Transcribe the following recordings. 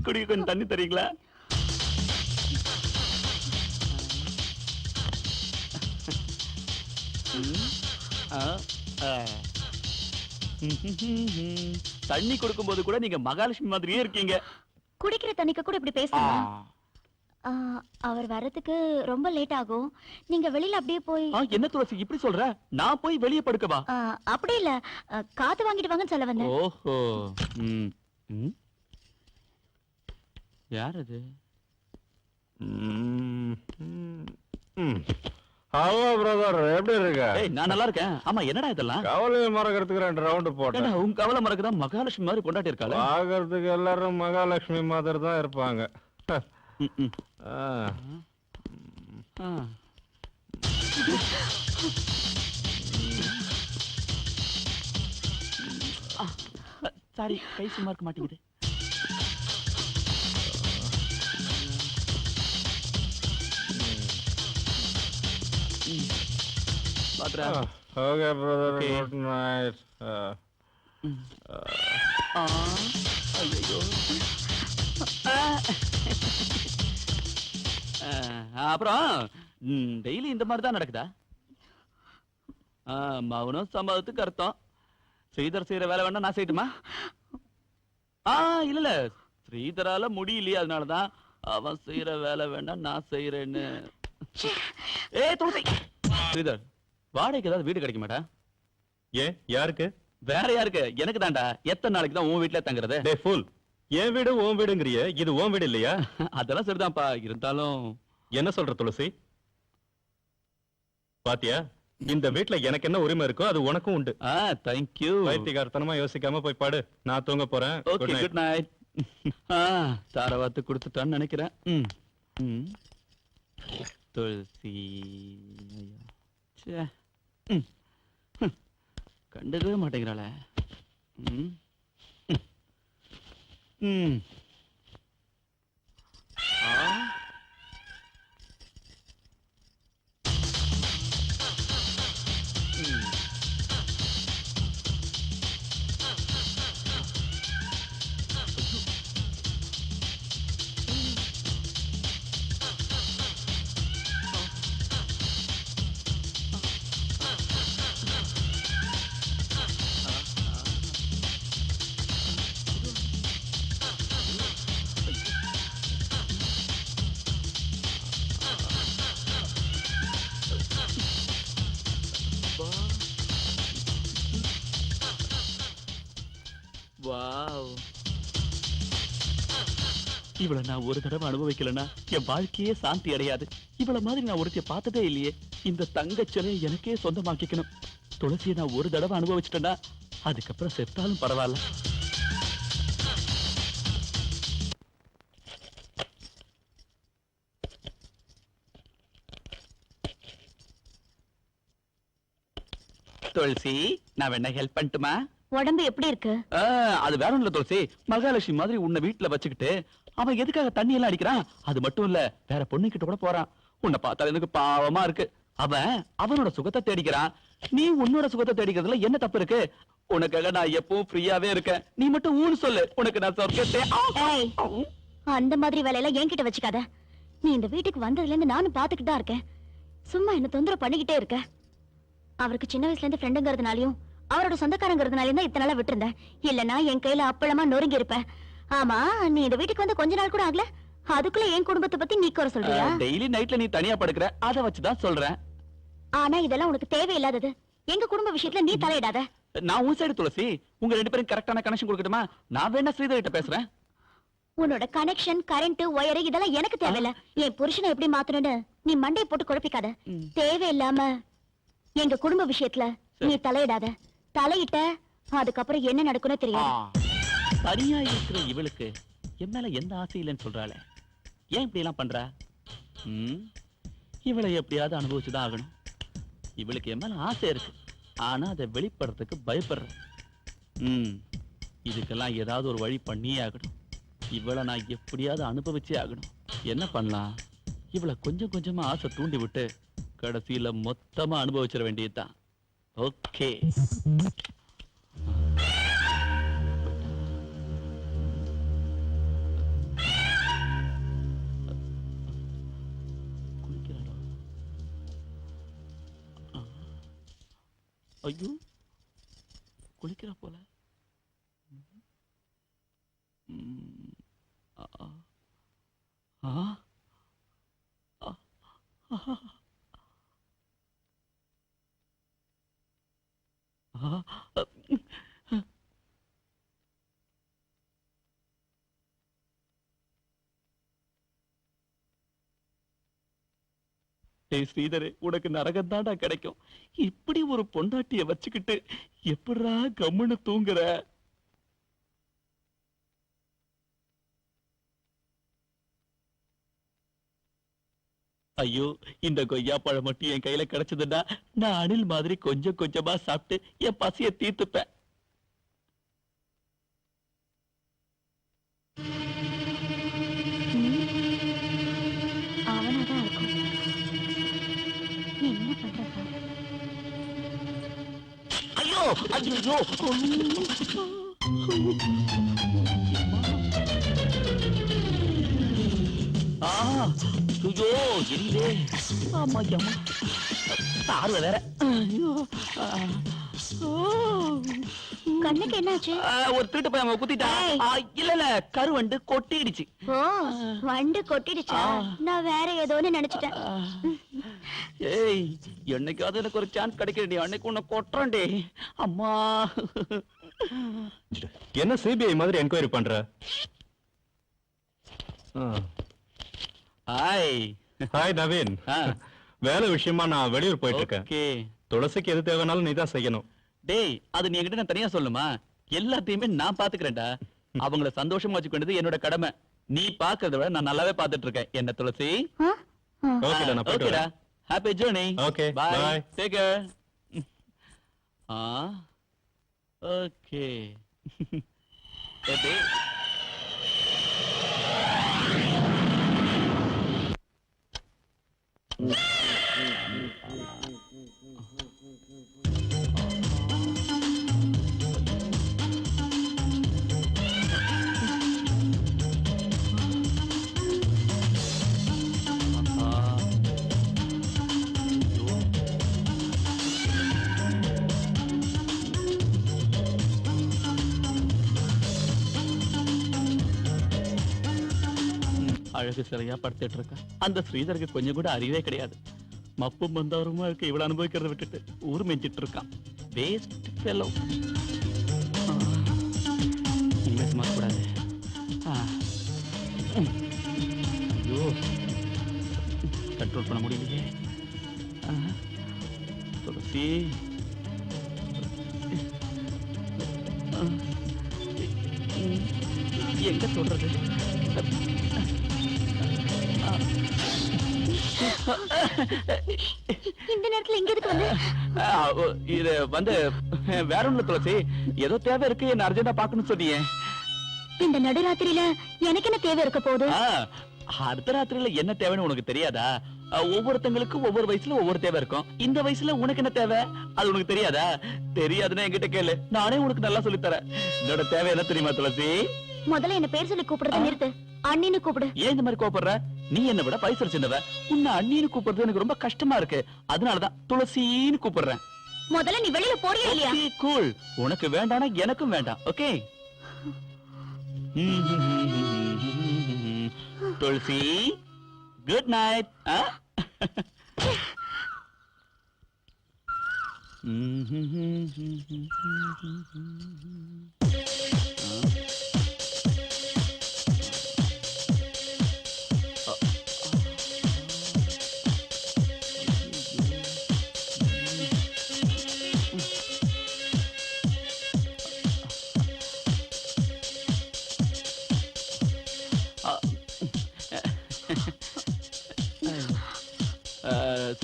குடிக்க கொஞ்சம் தண்ணி தரீங்களா? தண்ணி கொடுக்கும் போது கூட நீங்க மகாலட்சுமி மாதிரியே இருக்கீங்க. குடிக்கிற தண்ணிக்கு கூட இப்படி பேசுறீங்க? அவர் வரதுக்கு ரொம்ப லேட் ஆகும். நீங்க வெளியில அப்படியே போய். என்ன துளசி இப்படி சொல்ற? நான் போய் வெளியே படுக்கவா? அப்படி இல்ல, காத்து வாங்கிட்டு வாங்கன்னு சொல்ல வந்தேன். ஓஹோ. யார் அது? ஹலோ பிரதர், எப்படி இருக்க? நான் நல்லா இருக்கேன். ஆமா, என்னடா இதெல்லாம்? கவலையை மறக்கிறதுக்கு 2 ரவுண்ட் போட்டேன். உன் கவலை மறக்கதான் மகாலட்சுமி மாதிரி கொண்டாட்டி இருக்காளே. பாக்குறதுக்கு எல்லாரும் மகாலட்சுமி மாதிரி தான் இருப்பாங்க. சாரி, கை சும்மா இருக்க மாட்டேங்குது. Okay brother, good night. ஐயோ. அப்புறம் டெய்லி இந்த மாதிரி தான் நடக்குதா? மௌனம் சம்மதத்துக்கு அர்த்தம். ஸ்ரீதர் செய்யற வேலை வேணா நான் செய்யட்டுமா? இல்ல, ஸ்ரீதரால முடியலையே, அதனாலதான் அவன் செய்யற வேலை வேணா நான் செய்யறேன்னு. துளசி, ஸ்ரீதர் வாடகைக்கு ஏதாவது வீடு கிடைக்க மாட்டா? ஏன், யாருக்கு? வேற யாருக்கு? எனக்கு தான்டா. எத்தனை நாளைக்கு தான் உன் வீட்டுல தங்குறது? என் வீடு உன் வீடுங்கிறிய, இது உன் வீடு இல்லையா? அதெல்லாம் சரிதான்ப்பா, இருந்தாலும் என்ன சொல்ற துளசி? பாத்தியா, இந்த வீட்டுல எனக்கு என்ன உரிமை இருக்கோ அது உனக்கும் உண்டு. தேங்க்யூ. வைத்தியகாரத்தனமா யோசிக்காம போய் பாடு, நான் தூங்க போறேன். Okay, good night. தாரவாத்து கொடுத்துட்டான்னு நினைக்கிறேன். துளசி கண்டுக்கவே மாட்டேங்கிறாளே. இவளை நான் ஒரு தடவை அனுபவிக்கலன்னா என் வாழ்க்கையே சாந்தி அடையாது. இவள மாதிரி நான் ஒருத்தைய பார்த்ததே இல்லையே. இந்த தங்கச்சிலை எனக்கே சொந்தமாக்கிக்கணும். துளசியை நான் ஒரு தடவை அனுபவிச்சிட்டேன்னா அதுக்கப்புறம் செத்தாலும் பரவாயில்ல. துளசி, நான் வேணா ஹெல்ப் பண்ணட்டுமா? உடம்பு எப்படி இருக்கு? அது வேற ஒண்ணுல துளசி, மகாலட்சுமி மாதிரி உன்னை வீட்டுல வச்சுக்கிட்டு அவன் எதுக்காக தண்ணி எல்லாம் அடிக்கிறான்? அது மட்டும் இல்ல, வேற பொண்ணு கிட்ட கூட போறான். உன்னை பார்த்தா எனக்கு பாவமா இருக்கு. அவன் அவனோட சுகத்தை தேடிக்கிறான், நீ உன்னோட சுகத்தை தேடிக்கிறதுல என்ன தப்பு இருக்கு? உனக்காக நான் எப்பவும் ஃப்ரீயாவே இருக்கேன். நீ மட்டும் ஊன்னு சொல்லு, உனக்கு நான் சொர்க்கத்தை. அந்த மாதிரி வேலையெல்லாம் என்கிட்ட வச்சுக்காத. நீ இந்த வீட்டுக்கு வந்ததுல இருந்து நானும் பாத்துக்கிட்டு தான் இருக்கேன். சும்மா என்ன தொந்தரவு பண்ணிக்கிட்டே இருக்க. அவருக்கு சின்ன வயசுல இருந்து ஃப்ரெண்டுங்கிறதுனாலயும் அவரோட சொந்தக்காரங்கிறதுனாலயும் தான் இத்தனை நாளா விட்டுருந்தேன். இல்லன்னா என் கையில அப்பளமா நொறுங்கி இருப்பேன். ஆமா, நீ இந்த வீட்டுக்கு வந்து கொஞ்ச நாள் கூட ஆகல, அதுக்குள்ள என் குடும்பத்தை பத்தி நீ குறை சொல்றியா? டெய்லி நைட்ல நீ தனியா படுக்கிற, அத வச்சுதான் சொல்றேன். ஆனா இதெல்லாம் உனக்கு தேவையில்லாதது. எங்க குடும்ப விஷயத்துல நீ தலையிடாத. நான் உன் சைடு துளசி. உங்க ரெண்டு பேரும் கரெக்டான கனெக்ஷன் கொடுக்கட்டுமா? நான் வேணா ஸ்ரீதர் கிட்ட பேசுறேன். உன்னோட கனெக்ஷன், கரண்ட், ஒயர் இதெல்லாம் எனக்கு தேவையில்ல. என் புருஷனை எப்படி மாத்தணும்னு நீ மண்டையை போட்டு குழப்பிக்காத. தேவையில்லாம எங்க குடும்ப விஷயத்துல நீ தலையிடாத. தலையிட்ட அதுக்கப்புறம் என்ன நடக்கும்னு தெரியாது. தனியா இருக்கிற இவளுக்கு என் மேல எந்த ஆசை இல்லைன்னு சொல்றாளே, ஏன் இப்படி எல்லாம் பண்றா? இவளை எப்படியாவது அனுபவிச்சுதான் ஆகணும். இவளுக்கு என் மேல ஆசை இருக்கு, ஆனா அதை வெளிப்படுறதுக்கு பயப்படுறேன். இதுக்கெல்லாம் ஏதாவது ஒரு வழி பண்ணியே ஆகணும். இவளை நான் எப்படியாவது அனுபவிச்சே ஆகணும். என்ன பண்ணலாம்? இவளை கொஞ்சம் கொஞ்சமா ஆசை தூண்டி விட்டு கடைசியில மொத்தமா அனுபவிச்சிட வேண்டியதுதான். ஓகே. ஐயோ குளிக்கிறா போல. ஆ. ஆ. ஆ. டேய் ஸ்ரீதரே, உனக்கு நரகம் தாண்டா கிடைக்கும். இப்படி ஒரு பொண்டாட்டிய வச்சுக்கிட்டு எப்படிடா கம்முன்னு தூங்குற? ஐயோ, இந்த கொய்யா பழம் மட்டும் என் கையில கிடைச்சதுன்னா நான் அணில் மாதிரி கொஞ்சம் கொஞ்சமா சாப்பிட்டு என் பசிய தீர்த்துப்பேன். அவனாதான் இருக்கும். நீ என்ன பண்ற பாரு. ஐயோ ஐயோ ஐயோ எரியுதே. ஆமா அம்மா பார்வை வேற. ஐயோ கண்ணுக்கு என்னாச்சு? ஒரு திருட்டு போய் அவன் குத்திட்டா. இல்ல இல்ல கருவண்டு கொட்டிடுச்சு. ஓ, வண்டு கொட்டிடுச்சா? நான் வேற ஏதோன்னு நினைச்சிட்டேன். ஏய், என்னைக்காவது எனக்கு ஒரு சான்ஸ் கிடைக்கிறடி, அன்னைக்கு உன்னை கொட்டுறேன்டே. அம்மா என்ன சிபிஐ மாதிரி என்கொயரி பண்ற? ஹாய். ஹாய் நவீன். வேலை விஷயமா நான் வெளியூர் போயிட்டு இருக்கேன். ஓகே. துளசிக்கு எது தேவைனாலும் நீதான் செய்யணும். டேய், அது நீ என்கிட்ட நான் தனியா சொல்லுமா? எல்லாத்தையுமே நான் பாத்துக்கிறேன்டா. அவங்கள சந்தோஷமா வச்சுக்கொண்டது என்னோட கடமை. நீ பாக்குறத விட நான் நல்லாவே பாத்துட்டு இருக்கேன். என்ன துளசி? ஓகேடா, நான் போயிட்டு வரேன். Happy journey. Okay, பை. bye. Take care. ஓகே. ஏய் அழகு சிலையா படுத்துட்டு இருக்கா. அந்த ஸ்ரீதருக்கு கொஞ்சம் கூட அறிவே கிடையாது. மப்பும் வந்தவருமா இருக்கு. இவ்வளவு அனுபவிக்கிறத விட்டுட்டு ஊர் மெஞ்சிட்டு இருக்கான். Waste fellow. இனிமே சும்மா கூடாது. ஐயோ, கண்ட்ரோல் பண்ண முடியலையே. துளசி, எங்க சொல்றது? இந்த நேரத்துல எங்க எதுக்கு வந்து? இது வந்து வேற ஒண்ணு துளசி, ஏதோ தேவை இருக்கு, என்ன அர்ஜென்டா பாக்கணும்னு சொன்னீங்க. இந்த நடுராத்திரியில எனக்கு என்ன தேவை இருக்க போகுது? அர்த்தராத்திரியில என்ன தேவைன்னு உனக்கு தெரியாதா? ஒவ்வொருத்தங்களுக்கும் ஒவ்வொரு வயசுல ஒவ்வொரு தேவை இருக்கும். இந்த வயசுல உனக்கு என்ன தேவை அது உனக்கு தெரியாதா? தெரியாதுன்னா என்கிட்ட கேளு, நானே உனக்கு நல்லா சொல்லி தரேன். என்னோட தேவை என்ன தெரியுமா துளசி? முதல்ல என்ன பேர் சொல்லி கூப்பிடுறத நிறுத்து. அண்ணின்னு கூப்பிடு. ஏன் இந்த மாதிரி கோபப்படுற? நீ என்ன விட பைசல் சின்னவ. உன்னை அண்ணின்னு கூப்பிடுறது எனக்கு ரொம்ப கஷ்டமா இருக்கு. அதனாலதான் துளசின்னு கூப்பிடுறேன். முதல்ல நீ வெளியில போறியா இல்லையா? கூல். உனக்கு வேண்டானா எனக்கும் வேண்டாம். ஓகே துளசி, குட் நைட்.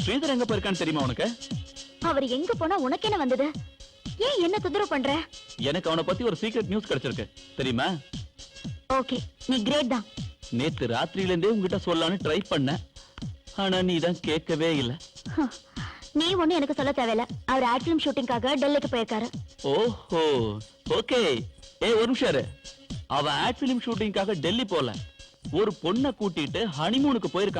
ஸ்ரீதர் எங்க போயிருக்கான்னு தெரியுமா உனக்கு? அவர் எங்க போனா உனக்கு என்ன வந்தது? ஏன் என்ன தொந்தரவு பண்ற? எனக்கு அவனை பத்தி ஒரு சீக்ரெட் நியூஸ் கிடைச்சிருக்கு தெரியுமா? ஓகே, நீ கிரேட் தான். நேத்து ராத்திரியில இருந்தே உங்ககிட்ட சொல்லலாம்னு ட்ரை பண்ண, ஆனா நீ தான் கேட்கவே இல்ல. நீ ஒண்ணு எனக்கு சொல்ல தேவையில்ல. அவர் ஆட் ஃபிலிம் ஷூட்டிங்காக டெல்லிக்கு போயிருக்காரு. ஓஹோ, ஓகே. ஏய், ஒரு நிமிஷம் இரு. அவன் ஆட் ஃபிலிம் ஷூட்டிங்காக டெல்லி போல, ஒரு பொண்ணை கூட்டிட்டு ஹனிமூனுக்கு போயிருக்கான்.